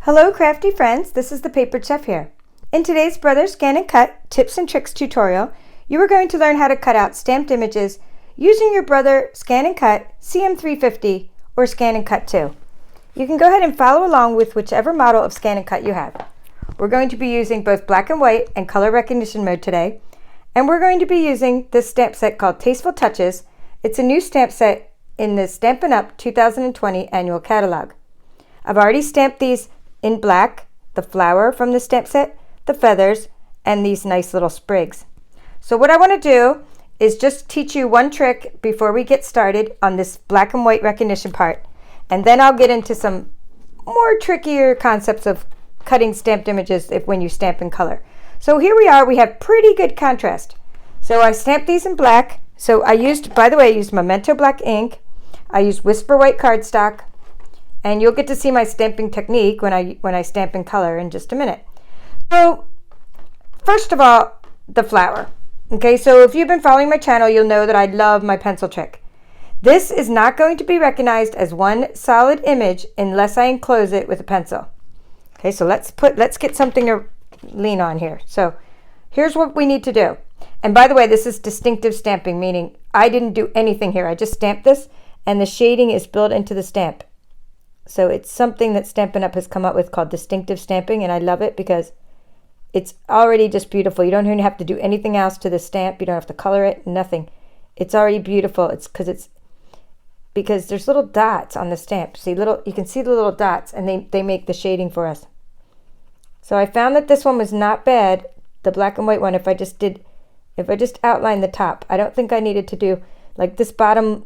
Hello crafty friends, this is the Paper Chef here. In today's Brother Scan and Cut Tips and Tricks tutorial, you are going to learn how to cut out stamped images using your Brother Scan and Cut CM350 or Scan and Cut 2. You can go ahead and follow along with whichever model of Scan and Cut you have. We're going to be using both black and white and color recognition mode today, and we're going to be using this stamp set called Tasteful Touches. It's a new stamp set in the Stampin Up 2020 annual catalog. I've already stamped these in black, the flower from the stamp set, the feathers, and these nice little sprigs. So what I want to do is just teach you one trick before we get started on this black and white recognition part, and then I'll get into some more trickier concepts of cutting stamped images when you stamp in color. So here we are, we have pretty good contrast. So I stamped these in black. So I used, by the way, I used Memento black ink. I used Whisper white cardstock. And you'll get to see my stamping technique when I stamp in color in just a minute. So first of all, the flower. Okay, so if you've been following my channel, you'll know that I love my pencil trick. This is not going to be recognized as one solid image unless I enclose it with a pencil. Okay, so let's get something to lean on here. So here's what we need to do. And by the way, this is distinctive stamping, meaning I didn't do anything here. I just stamped this and the shading is built into the stamp. So it's something that Stampin' Up has come up with called distinctive stamping, and I love it because it's already just beautiful. You don't even have to do anything else to the stamp. You don't have to color it, nothing. It's already beautiful. It's because there's little dots on the stamp. See, you can see the little dots, and they make the shading for us. So I found that this one was not bad, the black and white one, if I just outlined the top. I don't think I needed to do, like this bottom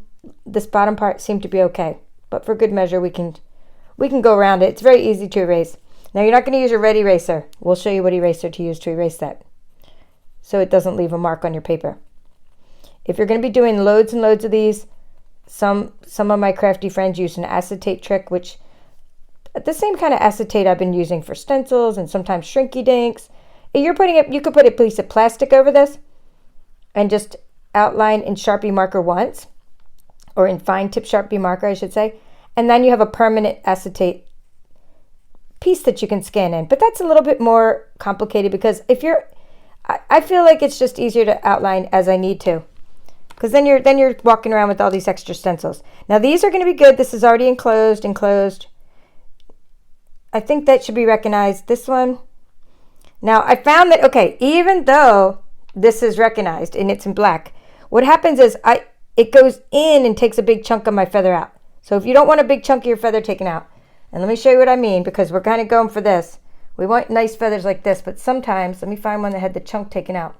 part seemed to be okay. But for good measure, we can go around it. It's very easy to erase. Now you're not going to use a red eraser. We'll show you what eraser to use to erase that, so it doesn't leave a mark on your paper. If you're going to be doing loads and loads of these, some of my crafty friends use an acetate trick, which the same kind of acetate I've been using for stencils and sometimes shrinky dinks. You could put a piece of plastic over this and just outline in Sharpie marker once, or in fine tip Sharpie marker, I should say, and then you have a permanent acetate piece that you can scan in. But that's a little bit more complicated because I feel like it's just easier to outline as I need to, because then you're walking around with all these extra stencils. Now these are going to be good. This is already enclosed. I think that should be recognized. This one. Now I found that, okay, even though this is recognized and it's in black, what happens is it goes in and takes a big chunk of my feather out. So if you don't want a big chunk of your feather taken out, and let me show you what I mean, because we're kind of going for this. We want nice feathers like this, but sometimes, let me find one that had the chunk taken out.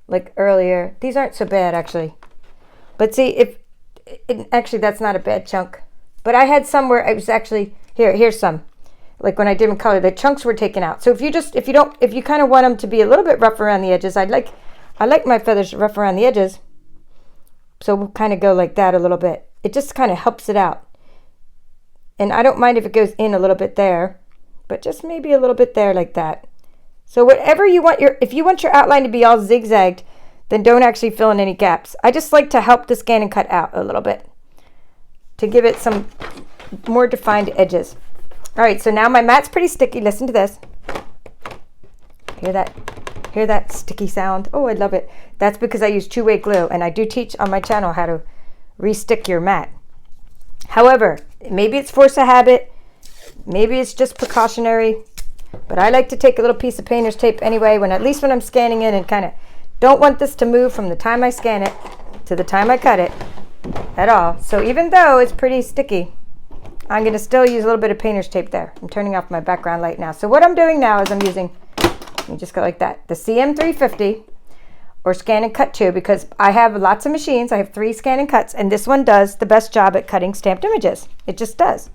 Like earlier. These aren't so bad, actually. But see, actually, that's not a bad chunk. But I had some where it was actually, here's some. Like when I did in color, the chunks were taken out. So if you kind of want them to be a little bit rough around the edges, I like my feathers rough around the edges. So we'll kind of go like that a little bit. It just kind of helps it out. And I don't mind if it goes in a little bit there, but just maybe a little bit there like that. So whatever you want if you want your outline to be all zigzagged, then don't actually fill in any gaps. I just like to help the Scan and Cut out a little bit to give it some more defined edges. All right, so now my mat's pretty sticky. Listen to this. Hear that? Hear that sticky sound? Oh, I love it. That's because I use two-way glue, and I do teach on my channel how to re-stick your mat. However, maybe it's force of habit, maybe it's just precautionary, but I like to take a little piece of painter's tape anyway, at least when I'm scanning in, and kind of don't want this to move from the time I scan it to the time I cut it at all. So even though it's pretty sticky, I'm going to still use a little bit of painter's tape there. I'm turning off my background light now. So what I'm doing now is I'm using, you just go like that, the CM350 or Scan and Cut 2, because I have lots of machines. I have 3 Scan and Cuts, and this one does the best job at cutting stamped images. It just does.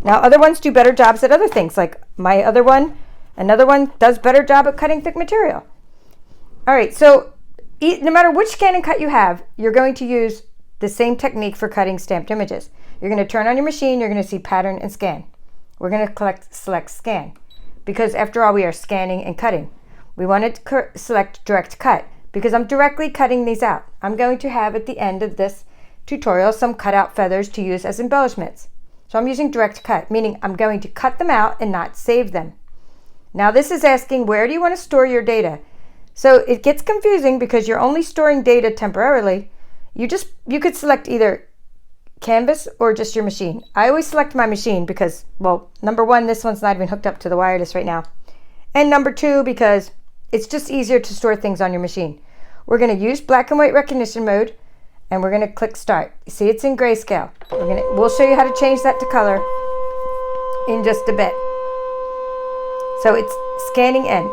Now other ones do better jobs at other things, like my other one, another one does better job at cutting thick material. All right, so no matter which Scan and Cut you have, you're going to use the same technique for cutting stamped images. You're going to turn on your machine, you're going to see pattern and scan. We're going to select scan, because after all, we are scanning and cutting. We want to select direct cut, because I'm directly cutting these out. I'm going to have at the end of this tutorial some cutout feathers to use as embellishments. So I'm using direct cut, meaning I'm going to cut them out and not save them. Now this is asking, where do you want to store your data? So it gets confusing because you're only storing data temporarily. You could select either Canvas or just your machine. I always select my machine because, well, number one, this one's not even hooked up to the wireless right now. And number two, because it's just easier to store things on your machine. We're going to use black and white recognition mode, and we're going to click start. See, it's in grayscale. We'll show you how to change that to color in just a bit. So it's scanning in.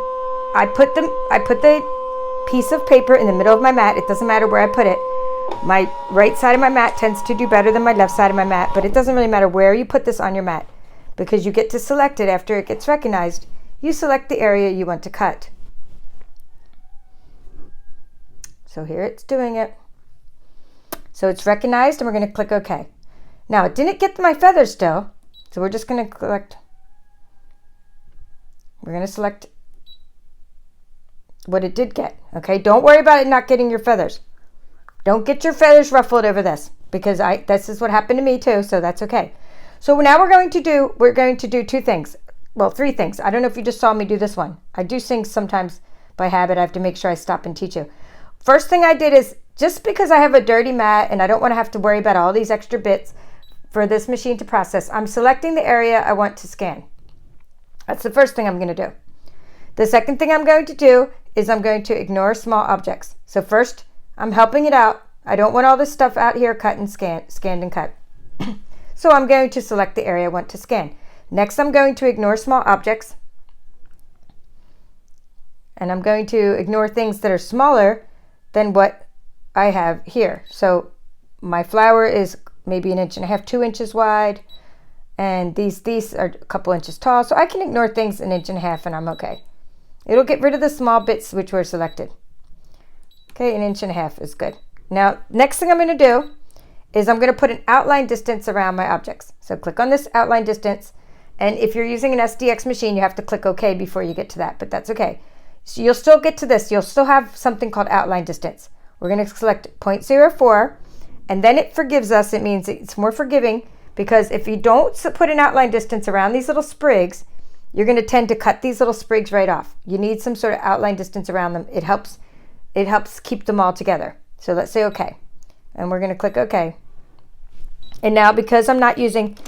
I put the piece of paper in the middle of my mat. It doesn't matter where I put it. My right side of my mat tends to do better than my left side of my mat, but it doesn't really matter where you put this on your mat because you get to select it after it gets recognized. You select the area you want to cut. So here it's doing it. So it's recognized and we're going to click OK. Now it didn't get my feathers still, so we're just going to select. We're going to select what it did get. Okay, don't worry about it not getting your feathers. Don't get your feathers ruffled over this because this is what happened to me too, so that's okay. So now we're going to do two things. Well, three things. I don't know if you just saw me do this one. I do sing sometimes by habit. I have to make sure I stop and teach you. First thing I did is, just because I have a dirty mat and I don't want to have to worry about all these extra bits for this machine to process, I'm selecting the area I want to scan. That's the first thing I'm going to do. The second thing I'm going to do is I'm going to ignore small objects. So first, I'm helping it out. I don't want all this stuff out here cut and scanned and cut. So I'm going to select the area I want to scan. Next, I'm going to ignore small objects. And I'm going to ignore things that are smaller than what I have here. So my flower is maybe 1.5 inches, 2 inches wide. And these are a couple inches tall. So I can ignore things 1.5 inches and I'm okay. It'll get rid of the small bits which were selected. Okay, 1.5 inches is good. Now, next thing I'm going to do is I'm going to put an outline distance around my objects. So click on this outline distance. And if you're using an SDX machine, you have to click OK before you get to that, but that's okay. So you'll still get to this. You'll still have something called outline distance. We're going to select 0.04, and then it forgives us. It means it's more forgiving because if you don't put an outline distance around these little sprigs, you're going to tend to cut these little sprigs right off. You need some sort of outline distance around them. It helps keep them all together. So let's say OK. And we're going to click OK. And now because I'm not using,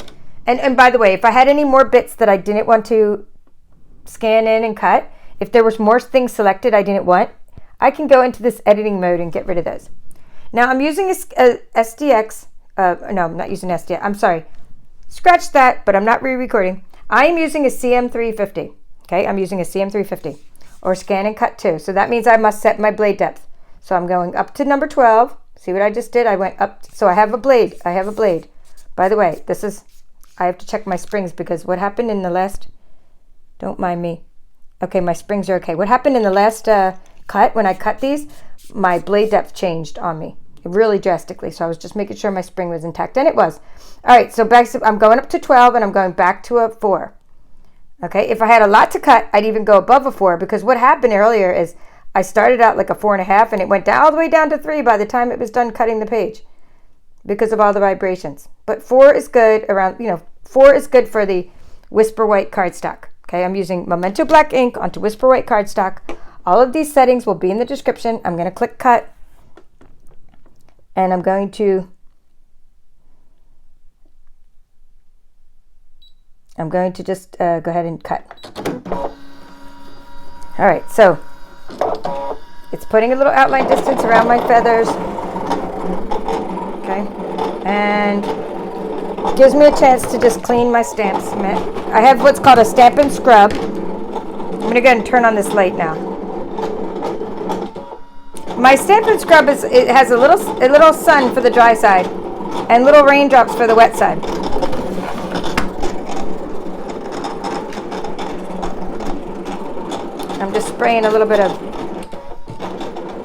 and by the way, if I had any more bits that I didn't want to scan in and cut, if there was more things selected I didn't want, I can go into this editing mode and get rid of those. Now I'm using a SDX, no, I'm not using SDX, I'm sorry. Scratch that, but I'm not re-recording. I am using a CM350, okay? I'm using a CM350 or Scan and Cut 2. So that means I must set my blade depth. So I'm going up to number 12. See what I just did? I went up, so I have a blade. I have a blade. By the way, I have to check my springs because what happened in the last, don't mind me. Okay, my springs are okay. What happened in the last cut, when I cut these, my blade depth changed on me really drastically. So I was just making sure my spring was intact, and it was. All right, so I'm going up to 12 and I'm going back to a 4. Okay, if I had a lot to cut, I'd even go above a 4 because what happened earlier is I started out like a 4.5 and it went all the way down to 3 by the time it was done cutting the page because of all the vibrations. But 4 is good around, 4 is good for the Whisper White cardstock. Okay, I'm using Memento Black ink onto Whisper White cardstock. All of these settings will be in the description. I'm going to click cut and I'm going to just go ahead and cut. All right, so it's putting a little outline distance around my feathers. Okay, and gives me a chance to just clean my stamps. I have what's called a Stampin' Scrub. I'm going to go ahead and turn on this light now. My Stampin' Scrub it has a little sun for the dry side and little raindrops for the wet side. I'm just spraying a little bit of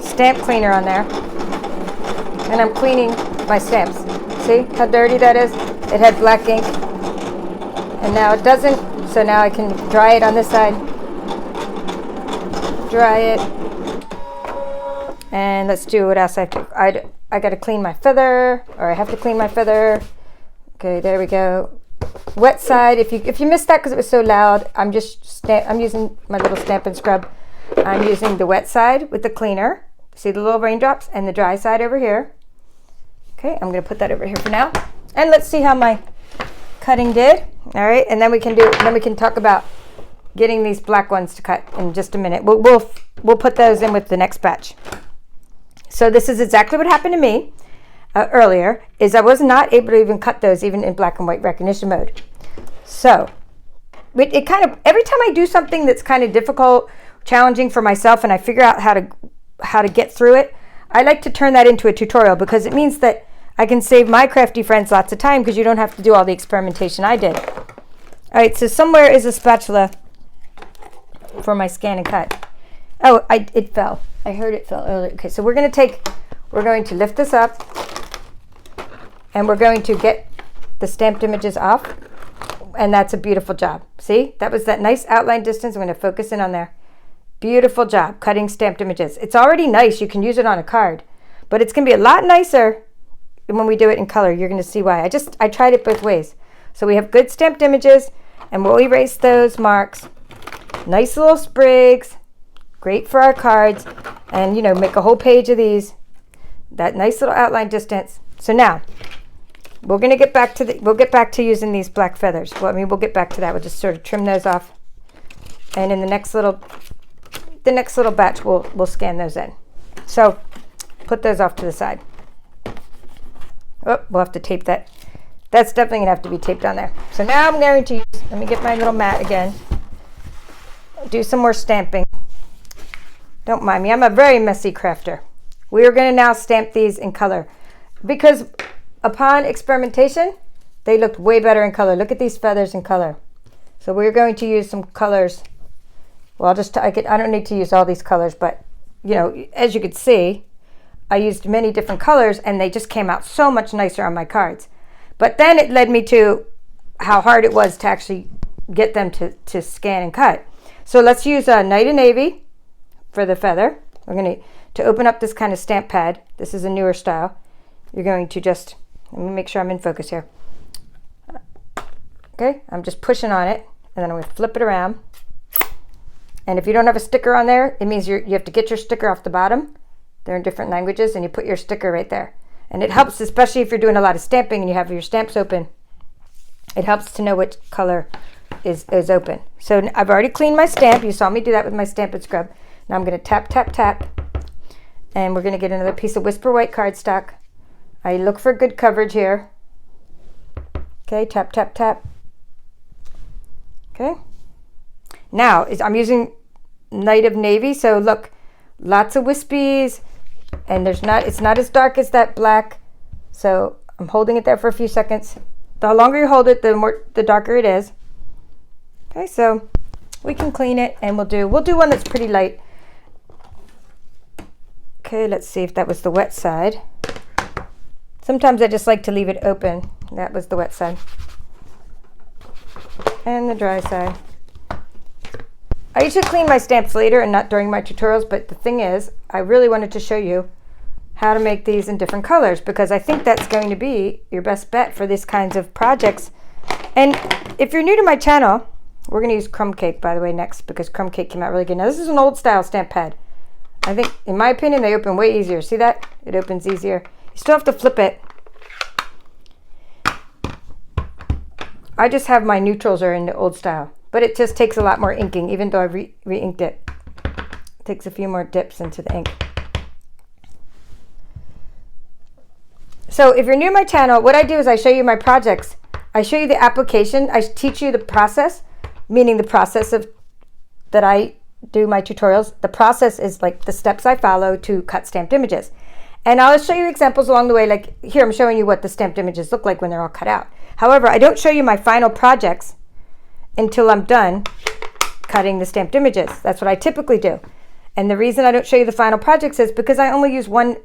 stamp cleaner on there. And I'm cleaning my stamps. See how dirty that is? It had black ink. And now it doesn't. So now I can dry it on this side. Dry it. And let's do what else I have to. I got to clean my feather. Or I have to clean my feather. Okay, there we go. wet side. If you missed that because it was so loud, I'm using my little Stampin' Scrub. I'm using the wet side with the cleaner. See the little raindrops, and the dry side over here. Okay, I'm going to put that over here for now. And let's see how my cutting did. All right, and then we can talk about getting these black ones to cut in just a minute. We'll put those in with the next batch. So this is exactly what happened to me earlier, is I was not able to even cut those even in black and white recognition mode. So it kind of, every time I do something that's kind of difficult, challenging for myself, and I figure out how to get through it, I like to turn that into a tutorial, because it means that I can save my crafty friends lots of time, because you don't have to do all the experimentation I did. All right, so somewhere is a spatula for my Scan and Cut. Oh, it fell. I heard it fell earlier. Okay, so we're going to lift this up, and we're going to get the stamped images off, and that's a beautiful job. See, that was that nice outline distance. I'm going to focus in on there. Beautiful job cutting stamped images. It's already nice. You can use it on a card, but it's going to be a lot nicer when we do it in color. You're going to see why. I tried it both ways. So we have good stamped images, and we'll erase those marks. Nice little sprigs, great for our cards, and make a whole page of these. That nice little outline distance. So now we're going to get back to using these black feathers. Well, we'll get back to that. We'll just sort of trim those off, and in the next little batch we'll scan those in. So put those off to the side. Oh, we'll have to tape that. That's definitely gonna have to be taped on there. So now I'm going to let me get my little mat again. Do some more stamping. Don't mind me, I'm a very messy crafter. We are going to now stamp these in color, because upon experimentation they looked way better in color. Look at these feathers in color. So we're going to use some colors. Well, I don't need to use all these colors, but as you could see, I used many different colors, and they just came out so much nicer on my cards. But then it led me to how hard it was to actually get them to scan and cut. So let's use a Night of Navy for the feather. We're going to open up this kind of stamp pad. This is a newer style. You're going to just, let me make sure I'm in focus here. Okay, I'm just pushing on it, and then I'm going to flip it around. And if you don't have a sticker on there, it means you have to get your sticker off the bottom. They're in different languages, and you put your sticker right there. And it helps, especially if you're doing a lot of stamping and you have your stamps open. It helps to know which color is open. So I've already cleaned my stamp. You saw me do that with my Stampin' Scrub. Now I'm going to tap, tap, tap. And we're going to get another piece of Whisper White cardstock. I look for good coverage here. Okay, tap, tap, tap. Okay. Now, I'm using Night of Navy, so look, lots of wispies, and it's not as dark as that black, so I'm holding it there for a few seconds. The longer you hold it, the darker it is. Okay, so we can clean it, and we'll do one that's pretty light. Okay, let's see if that was the wet side. Sometimes I just like to leave it open. That was the wet side. And the dry side. I usually clean my stamps later and not during my tutorials, but the thing is, I really wanted to show you how to make these in different colors, because I think that's going to be your best bet for these kinds of projects. And if you're new to my channel, we're going to use Crumb Cake, by the way, next, because Crumb Cake came out really good. Now, this is an old style stamp pad. I think, in my opinion, they open way easier. See that? It opens easier. You still have to flip it. I just have my neutrals are in the old style. But it just takes a lot more inking, even though I re-inked it. It takes a few more dips into the ink. So if you're new to my channel, what I do is I show you my projects. I show you the application. I teach you the process, meaning the process that I do my tutorials. The process is like the steps I follow to cut stamped images. And I'll show you examples along the way. Like here, I'm showing you what the stamped images look like when they're all cut out. However, I don't show you my final projects until I'm done cutting the stamped images. That's what I typically do. And the reason I don't show you the final projects is because I only use one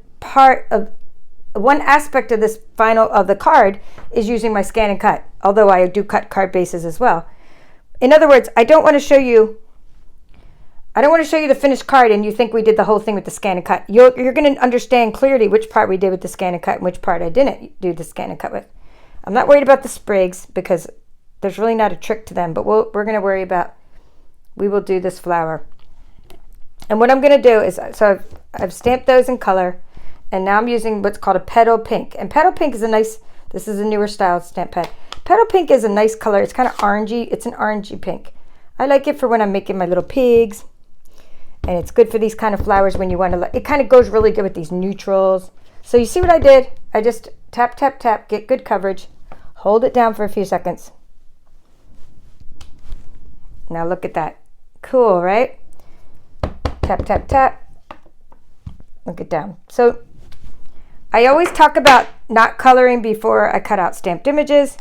aspect of this final of the card is using my Scan and Cut, although I do cut card bases as well. In other words, I don't want to show you the finished card and you think we did the whole thing with the Scan and Cut. You're going to understand clearly which part we did with the Scan and Cut and which part I didn't do the Scan and Cut with. I'm not worried about the sprigs because there's really not a trick to them, but we're going to worry about, we will do this flower. And what I'm going to do is, so I've stamped those in color, and now I'm using what's called a petal pink. And petal pink is a nice, this is a newer style stamp pad. Petal pink is a nice color. It's kind of orangey. It's an orangey pink. I like it for when I'm making my little pigs. And it's good for these kind of flowers when you want to, it kind of goes really good with these neutrals. So you see what I did? I just tap, tap, tap, get good coverage. Hold it down for a few seconds. Now look at that. Cool, right? Tap, tap, tap. Look it down. So I always talk about not coloring before I cut out stamped images.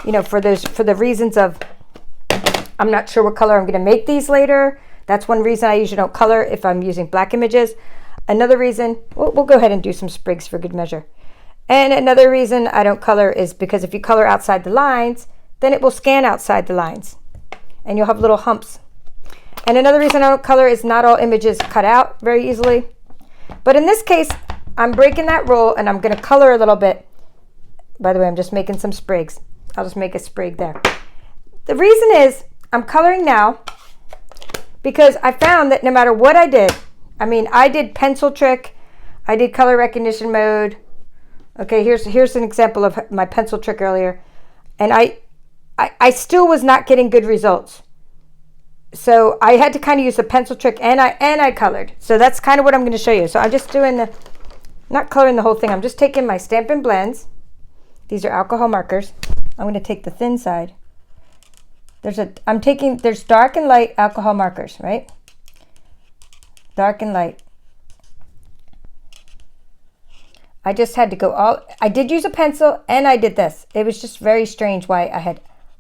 You know, for the reasons of, I'm not sure what color I'm going to make these later. That's one reason I usually don't color if I'm using black images. Another reason, we'll go ahead and do some sprigs for good measure. And another reason I don't color is because if you color outside the lines, then it will scan outside the lines. And you'll have little humps. And another reason I don't color is not all images cut out very easily. But in this case, I'm breaking that rule and I'm going to color a little bit. By the way, I'm just making some sprigs. I'll just make a sprig there. The reason is I'm coloring now because I found that no matter what I did, I mean, I did pencil trick, I did color recognition mode. Okay, here's an example of my pencil trick earlier. And I still was not getting good results. So I had to kind of use the pencil trick and I colored. So that's kind of what I'm going to show you. So I'm just doing not coloring the whole thing. I'm just taking my Stampin' Blends. These are alcohol markers. I'm going to take the thin side. There's dark and light alcohol markers, right? Dark and light. I just had to go I did use a pencil and I did this. It was just very strange why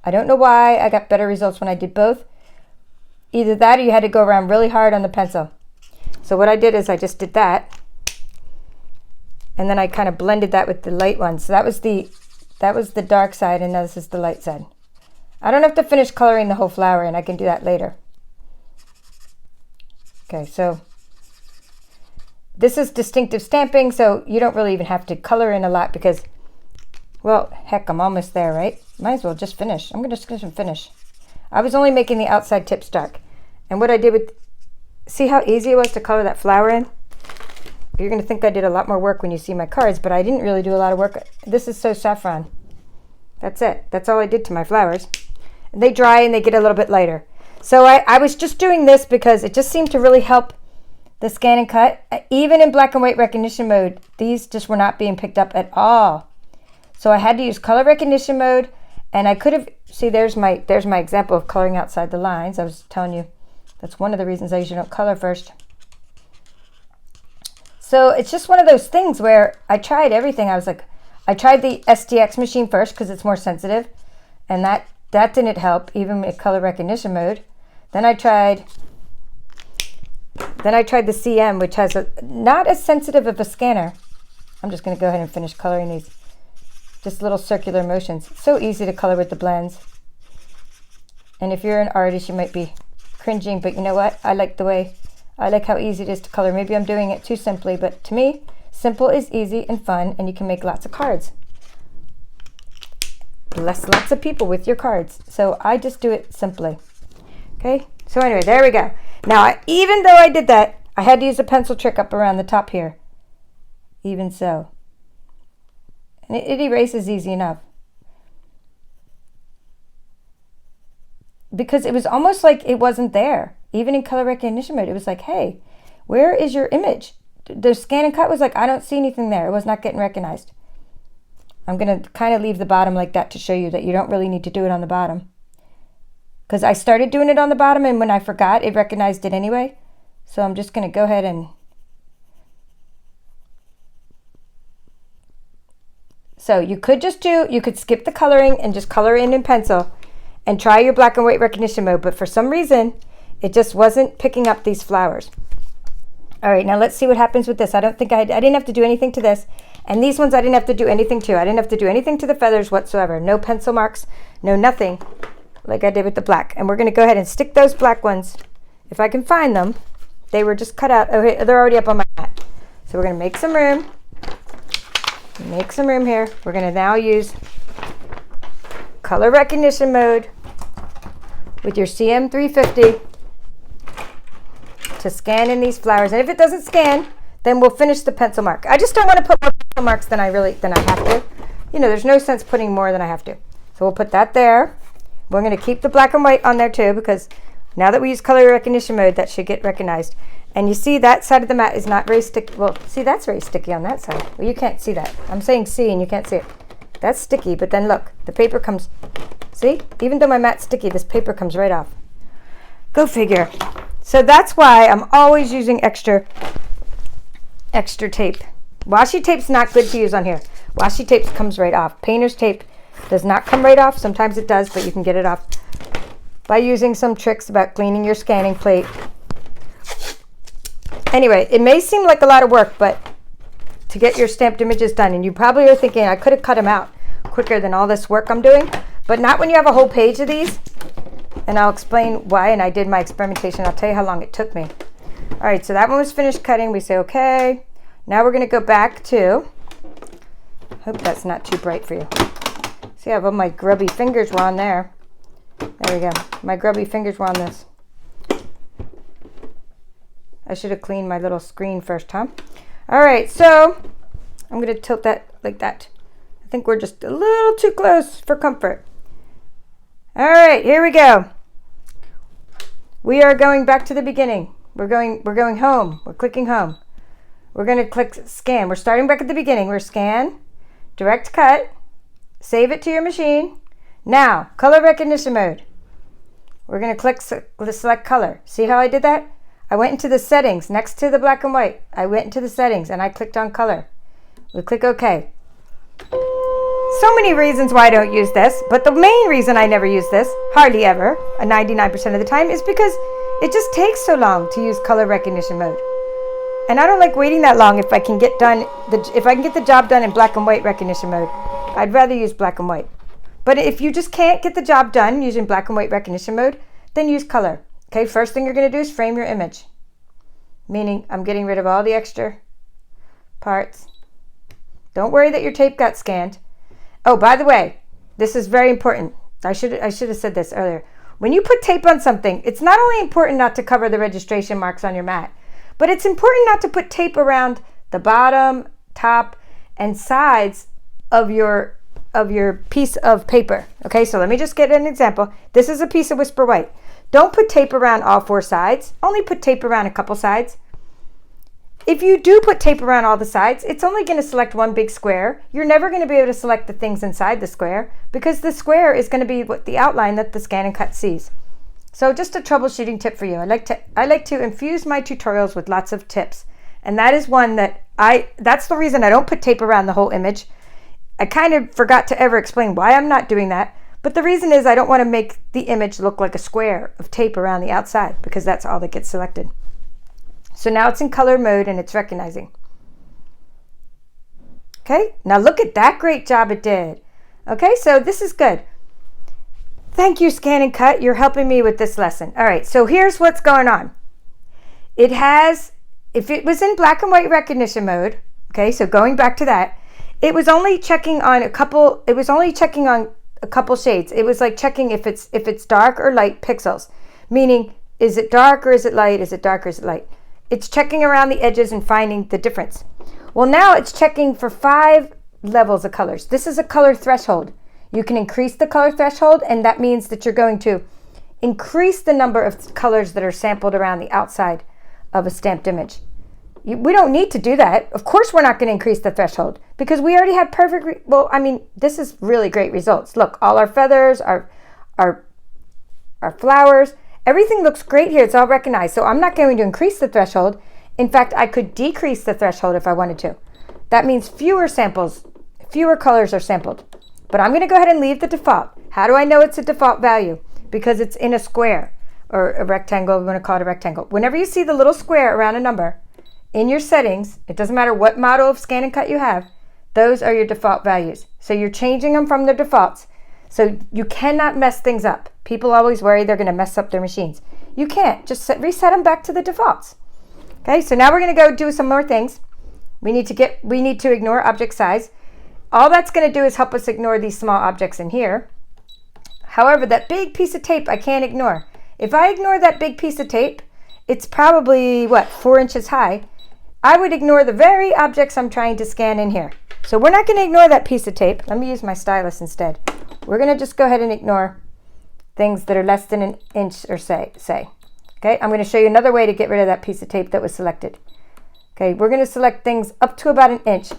I don't know why I got better results when I did both. Either that or you had to go around really hard on the pencil. So what I did is I just did that. And then I kind of blended that with the light one. So that was the dark side and now this is the light side. I don't have to finish coloring the whole flower and I can do that later. Okay, so this is distinctive stamping, so you don't really even have to color in a lot because, well, heck, I'm almost there, right? Might as well just finish. I'm just going to finish. I was only making the outside tips dark. And what I did with, see how easy it was to color that flower in? You're going to think I did a lot more work when you see my cards, but I didn't really do a lot of work. This is so saffron. That's it. That's all I did to my flowers. And they dry and they get a little bit lighter. So I was just doing this because it just seemed to really help the Scan and Cut. Even in black and white recognition mode, these just were not being picked up at all. So I had to use color recognition mode, and I could have, see, there's my example of coloring outside the lines. I was telling you that's one of the reasons I usually don't color first. So it's just one of those things where I tried everything. I was like, I tried the STX machine first because it's more sensitive, and that didn't help even with color recognition mode. Then I tried the CM, which has not as sensitive of a scanner. I'm just going to go ahead and finish coloring these. Just little circular motions. So easy to color with the blends. And if you're an artist, you might be cringing, but you know what? I like how easy it is to color. Maybe I'm doing it too simply, but to me, simple is easy and fun, and you can make lots of cards. Bless lots of people with your cards. So I just do it simply. Okay, so anyway, there we go. Now, even though I did that, I had to use a pencil trick up around the top here. Even so. And it erases easy enough. Because it was almost like it wasn't there. Even in color recognition mode, it was like, hey, where is your image? The Scan and Cut was like, I don't see anything there. It was not getting recognized. I'm going to kind of leave the bottom like that to show you that you don't really need to do it on the bottom. Because I started doing it on the bottom, and when I forgot, it recognized it anyway. So I'm just going to go ahead and... So you could skip the coloring and just color in pencil and try your black and white recognition mode. But for some reason, it just wasn't picking up these flowers. All right, now let's see what happens with this. I didn't have to do anything to this. And these ones I didn't have to do anything to. I didn't have to do anything to the feathers whatsoever. No pencil marks, no nothing like I did with the black. And we're going to go ahead and stick those black ones, if I can find them. They were just cut out. Okay, they're already up on my mat. So we're going to make some room. Make some room here. We're going to now use color recognition mode with your CM350 to scan in these flowers. And if it doesn't scan, then we'll finish the pencil mark. I just don't want to put more pencil marks than I have to. You know, there's no sense putting more than I have to. So we'll put that there. We're going to keep the black and white on there too, because now that we use color recognition mode, that should get recognized. And you see that side of the mat is not very sticky. Well, see, that's very sticky on that side. Well, you can't see that. I'm saying see and you can't see it. That's sticky, but then look, the paper comes, see? Even though my mat's sticky, this paper comes right off. Go figure. So that's why I'm always using extra tape. Washi tape's not good to use on here. Washi tape comes right off. Painter's tape does not come right off. Sometimes it does, but you can get it off by using some tricks about cleaning your scanning plate. Anyway, it may seem like a lot of work, but to get your stamped images done, and you probably are thinking, I could have cut them out quicker than all this work I'm doing, but not when you have a whole page of these. And I'll explain why, and I did my experimentation. I'll tell you how long it took me. All right, so that one was finished cutting. We say, okay. Now we're going to go back to, hope that's not too bright for you. See how my grubby fingers were on there. There we go. My grubby fingers were on this. I should have cleaned my little screen first, huh? All right, so I'm going to tilt that like that. I think we're just a little too close for comfort. All right, here we go. We are going back to the beginning. We're going home. We're clicking home. We're going to click scan. We're starting back at the beginning. We're scan, direct cut, save it to your machine. Now, color recognition mode. We're going to click select color. See how I did that? I went into the settings next to the black and white. I went into the settings and I clicked on color. We click OK. So many reasons why I don't use this, but the main reason I never use this, hardly ever, 99% of the time, is because it just takes so long to use color recognition mode. And I don't like waiting that long if I can get the job done in black and white recognition mode. I'd rather use black and white. But if you just can't get the job done using black and white recognition mode, then use color. Okay, first thing you're going to do is frame your image. Meaning I'm getting rid of all the extra parts. Don't worry that your tape got scanned. Oh, by the way, this is very important. I should have said this earlier. When you put tape on something, it's not only important not to cover the registration marks on your mat, but it's important not to put tape around the bottom, top, and sides of your piece of paper. Okay, so let me just get an example. This is a piece of Whisper White. Don't put tape around all four sides. Only put tape around a couple sides. If you do put tape around all the sides, it's only going to select one big square. You're never going to be able to select the things inside the square because the square is going to be the outline that the Scan and Cut sees. So just a troubleshooting tip for you. I like to infuse my tutorials with lots of tips. And that is one that's the reason I don't put tape around the whole image. I kind of forgot to ever explain why I'm not doing that. But the reason is I don't want to make the image look like a square of tape around the outside because that's all that gets selected. So now it's in color mode and it's recognizing. Okay, now look at that great job it did. Okay, so this is good. Thank you, Scan and Cut. You're helping me with this lesson. All right, so here's what's going on. It has, if it was in black and white recognition mode, okay, so going back to that, it was only checking on a couple shades. It was like checking if it's dark or light pixels, meaning is it dark or is it light? Is it dark or is it light? It's checking around the edges and finding the difference. Well, now it's checking for 5 levels of colors. This is a color threshold. You can increase the color threshold, and that means that you're going to increase the number of colors that are sampled around the outside of a stamped image. We don't need to do that. Of course, we're not going to increase the threshold because we already have perfect, this is really great results. Look, all our feathers, our flowers, everything looks great here. It's all recognized. So I'm not going to increase the threshold. In fact, I could decrease the threshold if I wanted to. That means fewer samples, fewer colors are sampled. But I'm going to go ahead and leave the default. How do I know it's a default value? Because it's in a square or a rectangle. We're going to call it a rectangle. Whenever you see the little square around a number in your settings, it doesn't matter what model of Scan and Cut you have, those are your default values. So you're changing them from their defaults. So you cannot mess things up. People always worry they're going to mess up their machines. You can't. Just reset them back to the defaults. Okay, so now we're going to go do some more things. We need to ignore object size. All that's going to do is help us ignore these small objects in here. However, that big piece of tape I can't ignore. If I ignore that big piece of tape, it's probably, what, 4 inches high. I would ignore the very objects I'm trying to scan in here. So we're not going to ignore that piece of tape. Let me use my stylus instead. We're going to just go ahead and ignore things that are less than an inch or say. Okay, I'm going to show you another way to get rid of that piece of tape that was selected. Okay, we're going to select things up to about an inch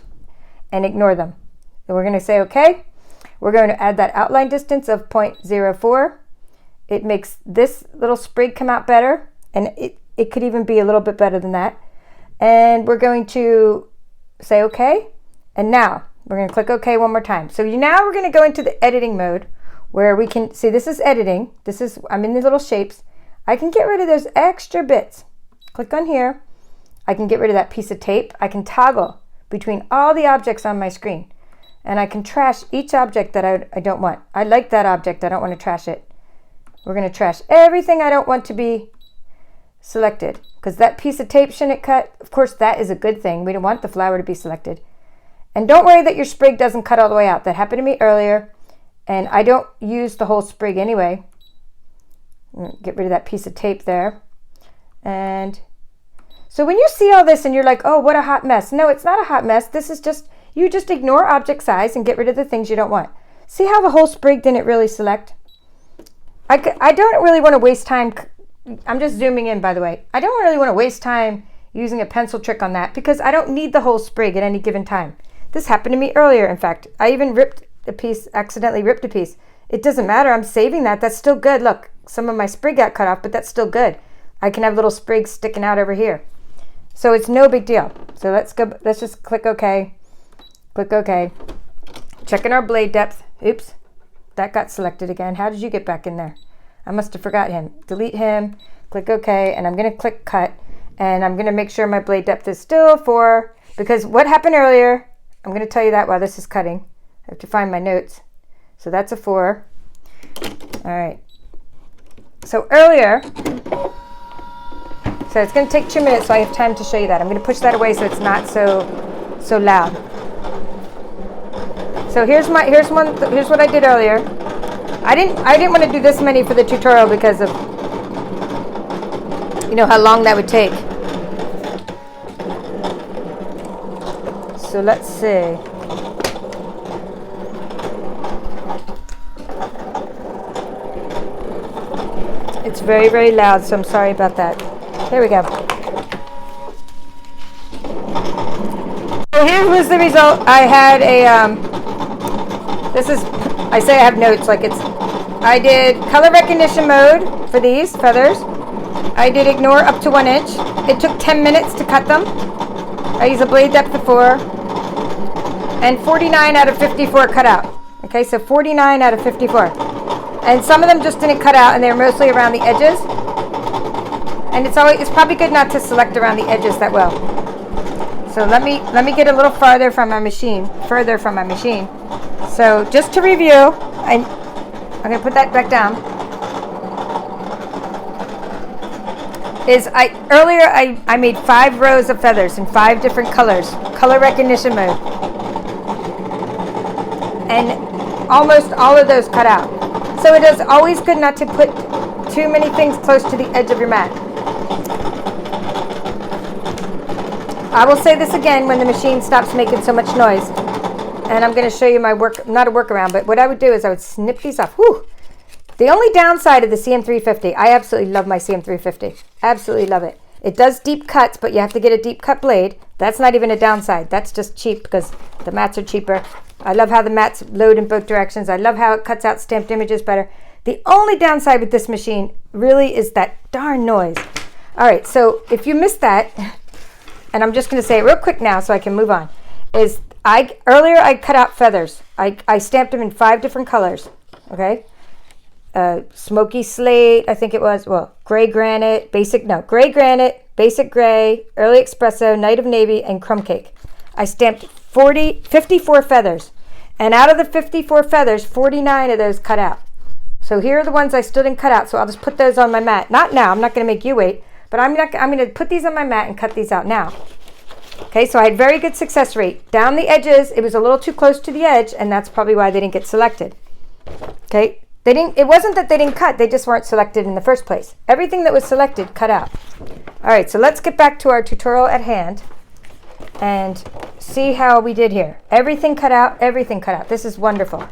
and ignore them. And we're going to say, okay, we're going to add that outline distance of 0.04. It makes this little sprig come out better, and it could even be a little bit better than that. And we're going to say okay, and now we're going to click OK one more time. So now we're going to go into the editing mode where we can see this is editing. I'm in the little shapes. I can get rid of those extra bits. Click on here. I can get rid of that piece of tape. I can toggle between all the objects on my screen, and I can trash each object that I don't want. I like that object. I don't want to trash it. We're going to trash everything I don't want to be selected, because that piece of tape shouldn't cut. Of course, that is a good thing. We don't want the flower to be selected. And don't worry that your sprig doesn't cut all the way out. That happened to me earlier, and I don't use the whole sprig anyway. Get rid of that piece of tape there. And so when you see all this and you're like, oh, what a hot mess. No, it's not a hot mess. This is just, you just ignore object size and get rid of the things you don't want. See how the whole sprig didn't really select? I don't really want to waste time. I'm just zooming in, by the way. I don't really want to waste time using a pencil trick on that because I don't need the whole sprig at any given time. This happened to me earlier, in fact. I even accidentally ripped a piece. It doesn't matter. I'm saving that. That's still good. Look, some of my sprig got cut off, but that's still good. I can have little sprigs sticking out over here. So it's no big deal. So let's just click OK. Click OK. Checking our blade depth. Oops. That got selected again. How did you get back in there? I must have forgot him. Delete him. Click OK. And I'm going to click cut. And I'm going to make sure my blade depth is still 4. Because what happened earlier, I'm going to tell you that while this is cutting. I have to find my notes. So that's a 4. All right. So earlier, so it's going to take 2 minutes, so I have time to show you that. I'm going to push that away so it's not so loud. So here's what I did earlier. I didn't want to do this many for the tutorial because of how long that would take. So let's see. It's very, very loud, so I'm sorry about that. There we go. So here was the result. I had I say I have notes like I did color recognition mode for these feathers. I did ignore up to 1 inch. It took 10 minutes to cut them. I used a blade depth of 4. And 49 out of 54 cut out. Okay, so 49 out of 54. And some of them just didn't cut out, and they were mostly around the edges. And it's probably good not to select around the edges that well. So let me get a little further from my machine. So just to review, I'm going to put that back down. Earlier I made 5 rows of feathers in 5 different colors, color recognition mode. And almost all of those cut out. So it is always good not to put too many things close to the edge of your mat. I will say this again when the machine stops making so much noise. And I'm going to show you my not a workaround, but what I would do is I would snip these off. Whew. The only downside of the CM350, I absolutely love my CM350. Absolutely love it. It does deep cuts, but you have to get a deep cut blade. That's not even a downside. That's just cheap because the mats are cheaper. I love how the mats load in both directions. I love how it cuts out stamped images better. The only downside with this machine really is that darn noise. All right, so if you missed that, and I'm just going to say it real quick now so I can move on, earlier I cut out feathers. I stamped them in 5 different colors, okay? Smoky slate, I think it was, gray granite, gray granite, basic gray, early espresso, night of navy, and crumb cake. I stamped 54 feathers, and out of the 54 feathers, 49 of those cut out. So here are the ones I still didn't cut out, so I'll just put those on my mat. Not now, I'm not going to make you wait, but I'm going to put these on my mat and cut these out now. Okay, so I had very good success rate. Down the edges, it was a little too close to the edge, and that's probably why they didn't get selected. Okay, it wasn't that they didn't cut, they just weren't selected in the first place. Everything that was selected cut out. All right, so let's get back to our tutorial at hand and see how we did here. Everything cut out, everything cut out. This is wonderful.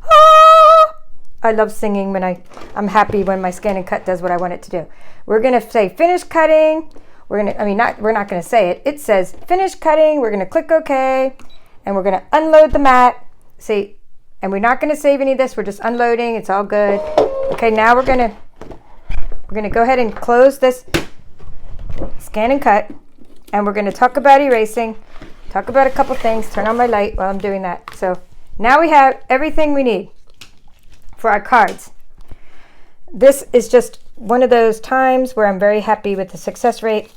Ah! I love singing when I'm happy when my Scan and Cut does what I want it to do. We're gonna say finish cutting. We're not gonna say it. It says finish cutting. We're gonna click OK, and we're gonna unload the mat. See, and we're not gonna save any of this. We're just unloading. It's all good. Okay, now we're gonna go ahead and close this Scan and Cut, and we're gonna talk about erasing. Talk about a couple things. Turn on my light while I'm doing that. So now we have everything we need for our cards. This is just one of those times where I'm very happy with the success rate.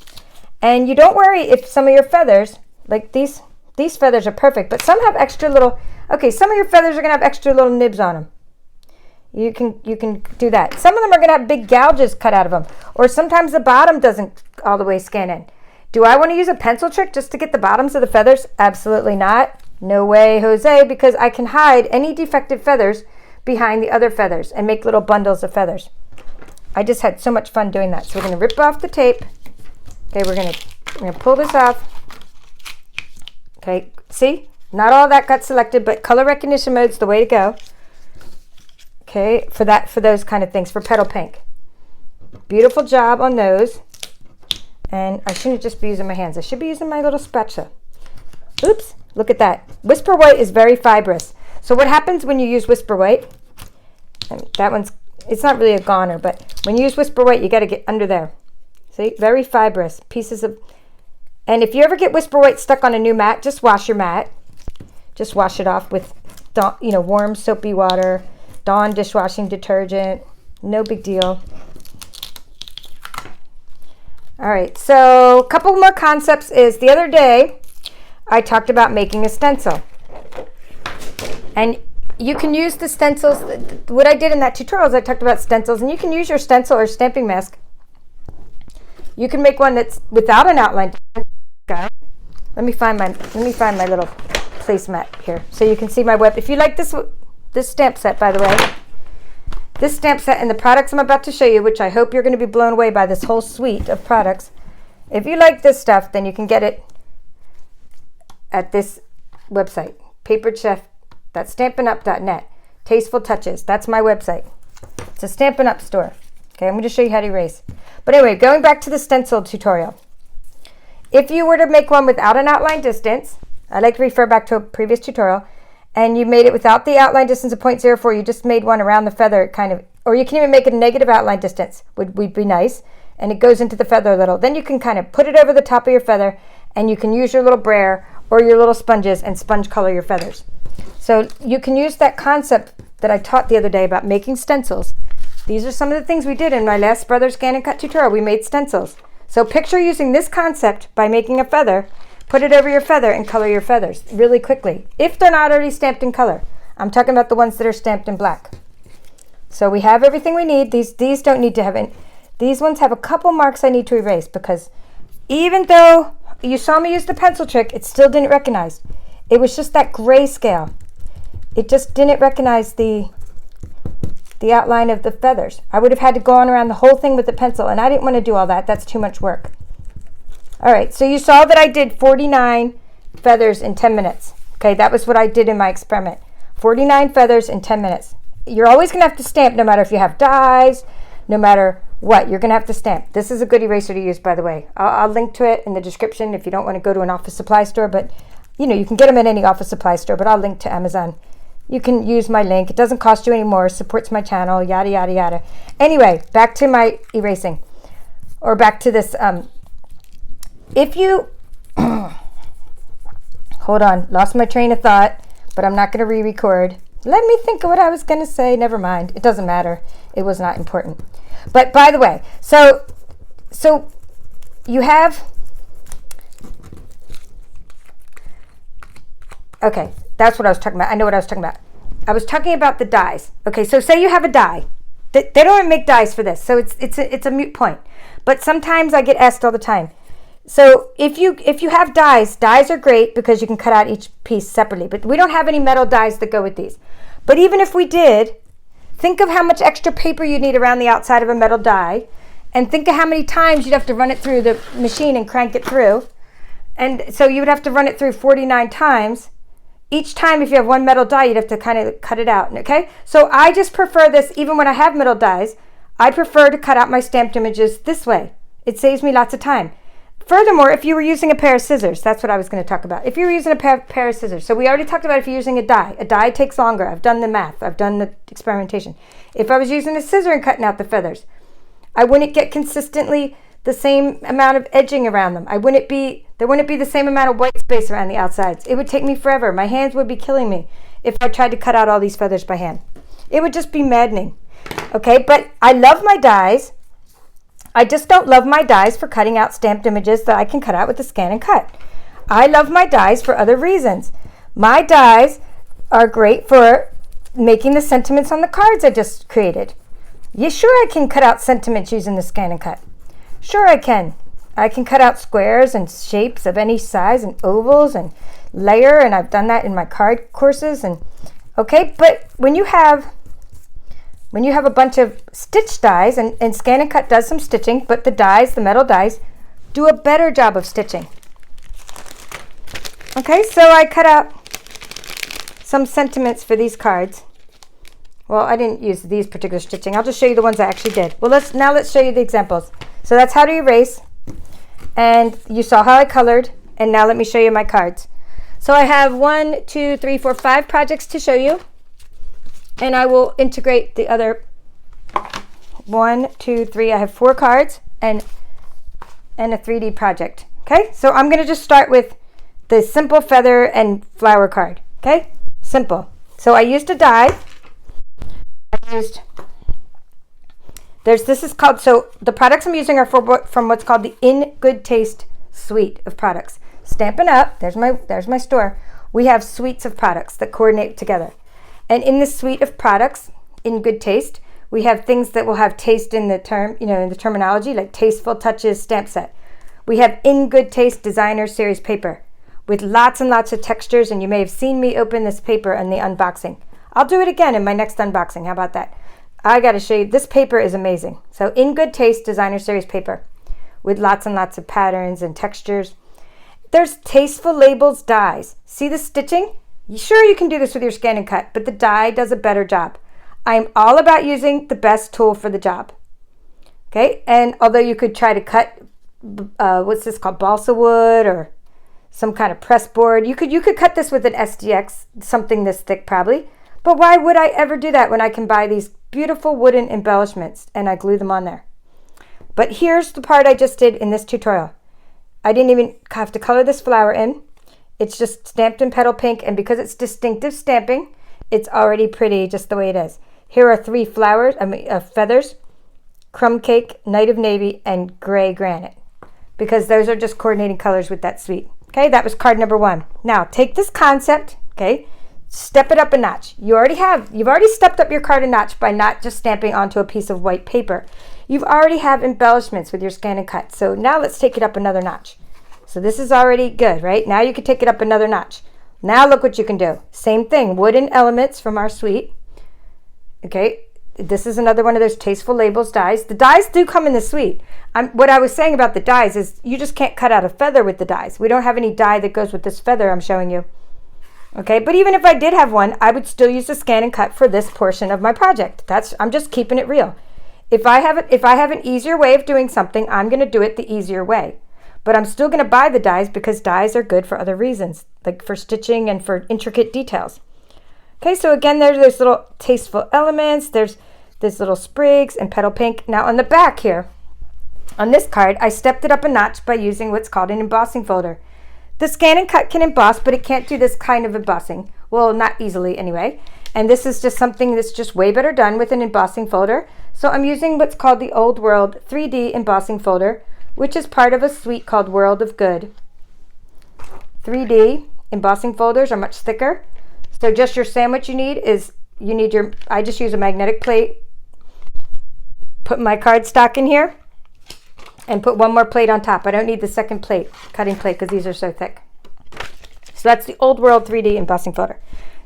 And you don't worry if some of your feathers, like these feathers are perfect, but some have extra little, okay, some of your feathers are gonna have extra little nibs on them. You can do that. Some of them are gonna have big gouges cut out of them, or sometimes the bottom doesn't all the way scan in. Do I wanna use a pencil trick just to get the bottoms of the feathers? Absolutely not. No way, Jose, because I can hide any defective feathers behind the other feathers and make little bundles of feathers. I just had so much fun doing that. So we're going to rip off the tape. Okay, we're going to pull this off. Okay, see? Not all that got selected, but color recognition mode's the way to go. Okay, for those kind of things, for petal pink. Beautiful job on those. And I shouldn't just be using my hands. I should be using my little spatula. Oops, look at that. Whisper white is very fibrous. So what happens when you use Whisper White, and that one's, it's not really a goner, but when you use Whisper White, you got to get under there. See, very fibrous pieces of, and if you ever get Whisper White stuck on a new mat, just wash your mat. Just wash it off with, warm soapy water, Dawn dishwashing detergent, no big deal. All right, so a couple more concepts is the other day, I talked about making a stencil. And you can use the stencils. What I did in that tutorial is I talked about stencils, and you can use your stencil or stamping mask. You can make one that's without an outline. Let me find my little placemat here so you can see my web. If you like this stamp set, by the way, this stamp set and the products I'm about to show you, which I hope you're going to be blown away by this whole suite of products. If you like this stuff, then you can get it at this website, paperchef.stampinup.net. Tasteful Touches, that's my website. It's a Stampin' Up store. Okay, I'm going to show you how to erase. But anyway, going back to the stencil tutorial. If you were to make one without an outline distance, I like to refer back to a previous tutorial, and you made it without the outline distance of 0.04, you just made one around the feather kind of, or you can even make it a negative outline distance, would be nice, and it goes into the feather a little. Then you can kind of put it over the top of your feather, and you can use your little brayer or your little sponges and sponge color your feathers. So you can use that concept that I taught the other day about making stencils. These are some of the things we did in my last Brother Scan and Cut tutorial. We made stencils. So picture using this concept by making a feather, put it over your feather and color your feathers really quickly, if they're not already stamped in color. I'm talking about the ones that are stamped in black. So we have everything we need. These don't need to have any. These ones have a couple marks I need to erase because even though you saw me use the pencil trick, it still didn't recognize. It was just that gray scale. It just didn't recognize the outline of the feathers. I would have had to go on around the whole thing with the pencil, and I didn't want to do all that. That's too much work. All right, so you saw that I did 49 feathers in 10 minutes. Okay, that was what I did in my experiment. 49 feathers in 10 minutes. You're always going to have to stamp no matter if you have dies, no matter what, you're going to have to stamp. This is a good eraser to use, by the way. I'll link to it in the description if you don't want to go to an office supply store, but you can get them at any office supply store, but I'll link to Amazon. You can use my link. It doesn't cost you any more, supports my channel, yada, yada, yada. Anyway, back to my erasing, or back to this. If you, hold on, lost my train of thought, but I'm not going to re-record. Let me think of what I was going to say. Never mind. It doesn't matter. It was not important. But by the way, so you have, okay, that's what I was talking about. I know what I was talking about. I was talking about the dies. Okay, so say you have a die. They don't make dies for this, so it's a moot point. But sometimes I get asked all the time. So if you have dies are great because you can cut out each piece separately. But we don't have any metal dies that go with these. But even if we did, Think of how much extra paper you need around the outside of a metal die, and think of how many times you'd have to run it through the machine and crank it through. And so you would have to run it through 49 times. Each time, if you have one metal die, you'd have to kind of cut it out, okay? So I just prefer this, even when I have metal dies, I prefer to cut out my stamped images this way. It saves me lots of time. Furthermore, if you were using a pair of scissors, that's what I was going to talk about. If you were using a pair of scissors, so we already talked about if you're using a die takes longer. I've done the math. I've done the experimentation. If I was using a scissor and cutting out the feathers, I wouldn't get consistently the same amount of edging around them. There wouldn't be the same amount of white space around the outsides. It would take me forever. My hands would be killing me if I tried to cut out all these feathers by hand. It would just be maddening. Okay, but I love my dies. I just don't love my dies for cutting out stamped images that I can cut out with the Scan and Cut. I love my dies for other reasons. My dies are great for making the sentiments on the cards I just created. Yeah, sure, I can cut out sentiments using the Scan and Cut. Sure, I can. I can cut out squares and shapes of any size and ovals and layer, and I've done that in my card courses. And okay, but when you have a bunch of stitch dies, and Scan and Cut does some stitching, but the dies, the metal dies, do a better job of stitching. Okay, so I cut out some sentiments for these cards. Well, I didn't use these particular stitching. I'll just show you the ones I actually did. Well, let's show you the examples. So that's how to erase. And you saw how I colored. And now let me show you my cards. So I have 1, 2, 3, 4, 5 projects to show you. And I will integrate the other 1, 2, 3. I have 4 cards and a 3D project. Okay, so I'm going to just start with the simple feather and flower card. Okay, simple. So I used a die. This is called, so the products I'm using are from what's called the In Good Taste suite of products. Stampin' Up, there's my store. We have suites of products that coordinate together. And in this suite of products, In Good Taste, we have things that will have taste in the term, in the terminology, like Tasteful Touches stamp set. We have In Good Taste Designer Series paper with lots and lots of textures, and you may have seen me open this paper in the unboxing. I'll do it again in my next unboxing. How about that? I got to show you. This paper is amazing. So In Good Taste Designer Series paper with lots and lots of patterns and textures. There's Tasteful Labels dies. See the stitching? Sure, you can do this with your Scan and Cut, but the die does a better job. I'm all about using the best tool for the job. Okay, and although you could try to cut, what's this called, balsa wood or some kind of press board. You could cut this with an SDX, something this thick probably. But why would I ever do that when I can buy these beautiful wooden embellishments and I glue them on there? But here's the part I just did in this tutorial. I didn't even have to color this flower in. It's just stamped in petal pink, and because it's distinctive stamping, it's already pretty just the way it is. Here are 3 flowers, feathers, crumb cake, night of navy, and gray granite, because those are just coordinating colors with that suite. Okay, that was card number 1. Now take this concept, okay, step it up a notch. You've already stepped up your card a notch by not just stamping onto a piece of white paper. You've already have embellishments with your Scan and Cut. So now let's take it up another notch. So this is already good, right? Now you can take it up another notch. Now look what you can do. Same thing, wooden elements from our suite. Okay, this is another one of those Tasteful Labels dies. The dies do come in the suite. What I was saying about the dies is you just can't cut out a feather with the dies. We don't have any die that goes with this feather I'm showing you. Okay, but even if I did have one, I would still use the Scan and Cut for this portion of my project. I'm just keeping it real. If I have an easier way of doing something, I'm going to do it the easier way. But I'm still going to buy the dies because dies are good for other reasons, like for stitching and for intricate details. Okay, so again, there's those little tasteful elements. There's this little sprigs and petal pink. Now on the back here, on this card, I stepped it up a notch by using what's called an embossing folder. The Scan and Cut can emboss, but it can't do this kind of embossing. Well, not easily anyway. And this is just something that's just way better done with an embossing folder. So I'm using what's called the Old World 3D embossing folder, which is part of a suite called World of Good. 3D embossing folders are much thicker. So just your sandwich I just use a magnetic plate, put my cardstock in here, and put one more plate on top. I don't need the second plate, cutting plate, because these are so thick. So that's the Old World 3D embossing folder.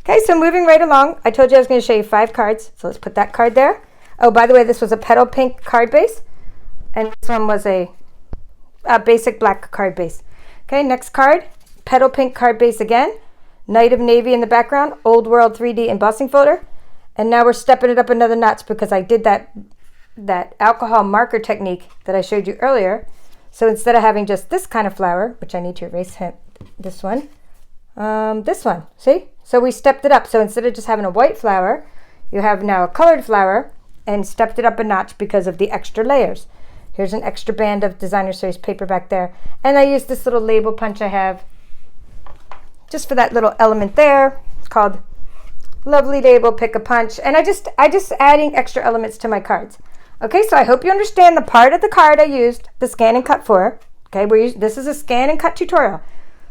Okay, so moving right along, I told you I was going to show you 5 cards. So let's put that card there. Oh, by the way, this was a petal pink card base. And this one was a basic black card base. Okay, next card, petal pink card base again. Knight of Navy in the background, Old World 3D embossing folder. And now we're stepping it up another notch because I did that alcohol marker technique that I showed you earlier. So instead of having just this kind of flower, which I need to erase this one, see? So we stepped it up. So instead of just having a white flower, you have now a colored flower and stepped it up a notch because of the extra layers. Here's an extra band of Designer Series paper back there. And I used this little label punch I have just for that little element there. It's called Lovely Label Pick a Punch. And I just adding extra elements to my cards. Okay, so I hope you understand the part of the card I used the Scan and Cut for. Okay, this is a Scan and Cut tutorial.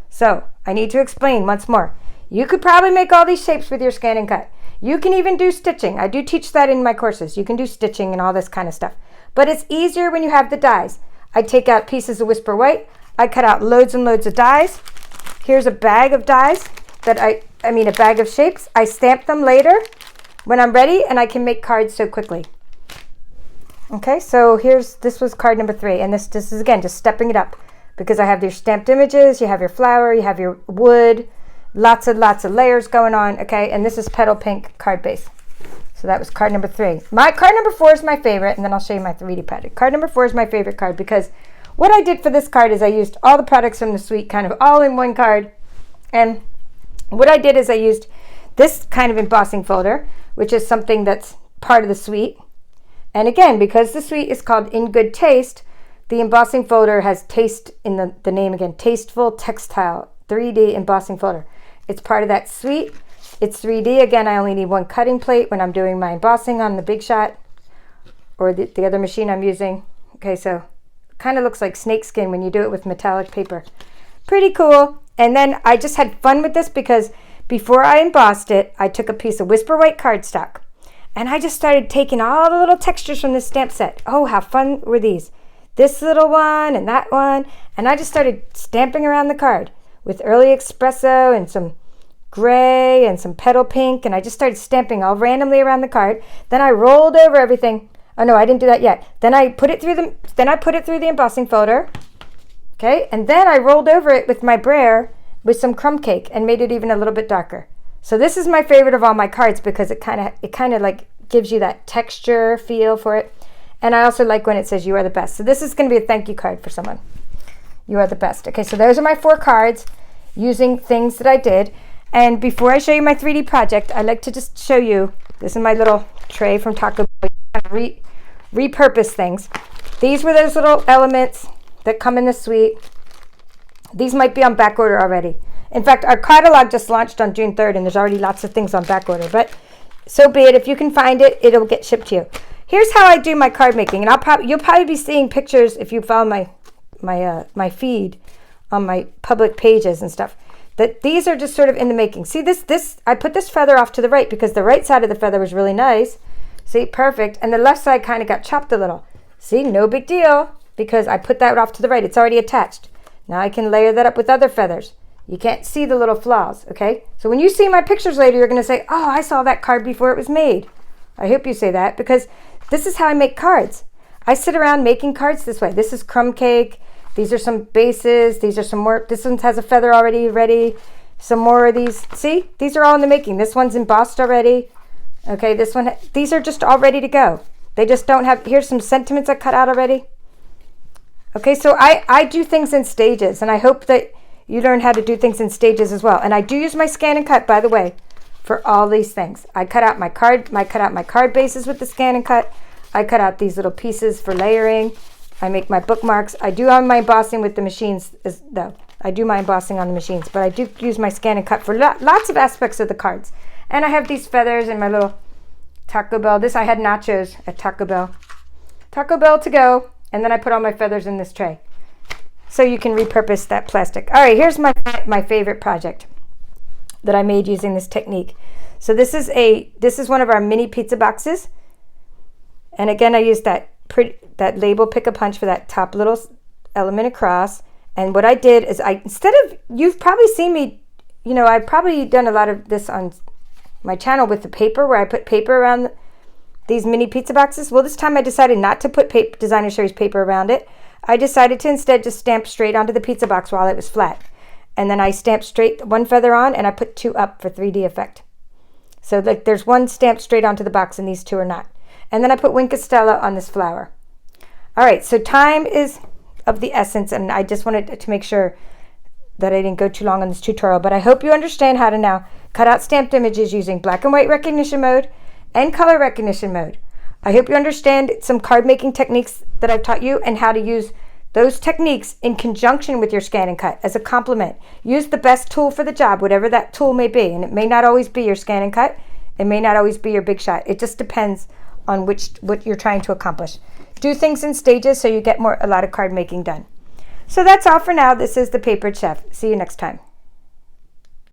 So I need to explain once more. You could probably make all these shapes with your Scan and Cut. You can even do stitching. I do teach that in my courses. You can do stitching and all this kind of stuff. But it's easier when you have the dies. I take out pieces of Whisper White. I cut out loads and loads of dies. Here's a bag of dies that a bag of shapes. I stamp them later when I'm ready and I can make cards so quickly. Okay, so this was card number 3. And this is again, just stepping it up because I have your stamped images, you have your flower, you have your wood, lots of layers going on. Okay, and this is petal pink card base. So that was card number 3. My card number 4 is my favorite, and then I'll show you my 3D project. Card number 4 is my favorite card because what I did for this card is I used all the products from the suite kind of all in one card. And what I did is I used this kind of embossing folder, which is something that's part of the suite. And again, because the suite is called In Good Taste, the embossing folder has taste in the name again, Tasteful Textile 3D embossing folder. It's part of that suite. It's 3D. Again, I only need one cutting plate when I'm doing my embossing on the Big Shot or the other machine I'm using. Okay, so it kind of looks like snakeskin when you do it with metallic paper. Pretty cool. And then I just had fun with this because before I embossed it, I took a piece of Whisper White cardstock and I just started taking all the little textures from this stamp set. Oh, how fun were these? This little one and that one. And I just started stamping around the card with early espresso and some gray and some petal pink, and I just started stamping all randomly around the card. Then I rolled over everything. Oh no, I didn't do that yet. Then I put it through the embossing folder. Okay, and then I rolled over it with my brayer with some crumb cake and made it even a little bit darker. So this is my favorite of all my cards because it kind of like gives you that texture feel for it. And I also like when it says you are the best. So this is going to be a thank you card for someone. You are the best. Okay, so those are my 4 cards using things that I did. And before I show you my 3D project, I like to just show you, this is my little tray from Taco Bell. Repurpose things. These were those little elements that come in the suite. These might be on back order already. In fact, our catalog just launched on June 3rd and there's already lots of things on back order, but so be it. If you can find it, it'll get shipped to you. Here's how I do my card making, and you'll probably be seeing pictures if you follow my feed on my public pages and stuff. That these are just sort of in the making. See this, I put this feather off to the right because the right side of the feather was really nice. See, perfect. And the left side kind of got chopped a little. See, no big deal because I put that off to the right. It's already attached. Now I can layer that up with other feathers. You can't see the little flaws, okay? So when you see my pictures later, you're going to say, oh, I saw that card before it was made. I hope you say that because this is how I make cards. I sit around making cards this way. This is crumb cake. These are some bases. These are some more. This one has a feather already ready. Some more of these. See, these are all in the making. This one's embossed already. Okay, this one, these are just all ready to go. They just don't have, here's some sentiments I cut out already. Okay, so I do things in stages, and I hope that you learn how to do things in stages as well. And I do use my Scan and Cut, by the way, for all these things. I cut out my card bases with the Scan and Cut. I cut out these little pieces for layering. I make my bookmarks. I do all my embossing with the machines, though. I do my embossing on the machines, but I do use my Scan and Cut for lots of aspects of the cards. And I have these feathers in my little Taco Bell. I had nachos at Taco Bell. Taco Bell to go. And then I put all my feathers in this tray. So you can repurpose that plastic. All right, here's my favorite project that I made using this technique. So this is one of our mini pizza boxes. And again, I used that label pick a punch for that top little element across. And what I did is you've probably seen me, I've probably done a lot of this on my channel with the paper, where I put paper around these mini pizza boxes. Well, this time I decided not to put Designer Series paper around it. I decided to instead just stamp straight onto the pizza box while it was flat. And then I stamped straight one feather on, and I put 2 up for 3D effect. So like there's one stamped straight onto the box and these 2 are not. And then I put Wink Costello on this flower. All right, so time is of the essence, and I just wanted to make sure that I didn't go too long on this tutorial, but I hope you understand how to now cut out stamped images using black and white recognition mode and color recognition mode. I hope you understand some card making techniques that I've taught you and how to use those techniques in conjunction with your Scan and Cut as a complement. Use the best tool for the job, whatever that tool may be, and it may not always be your Scan and Cut. It may not always be your Big Shot. It just depends on what you're trying to accomplish. Do things in stages so you get a lot of card making done. So that's all for now. This is the Papered Chef. See you next time.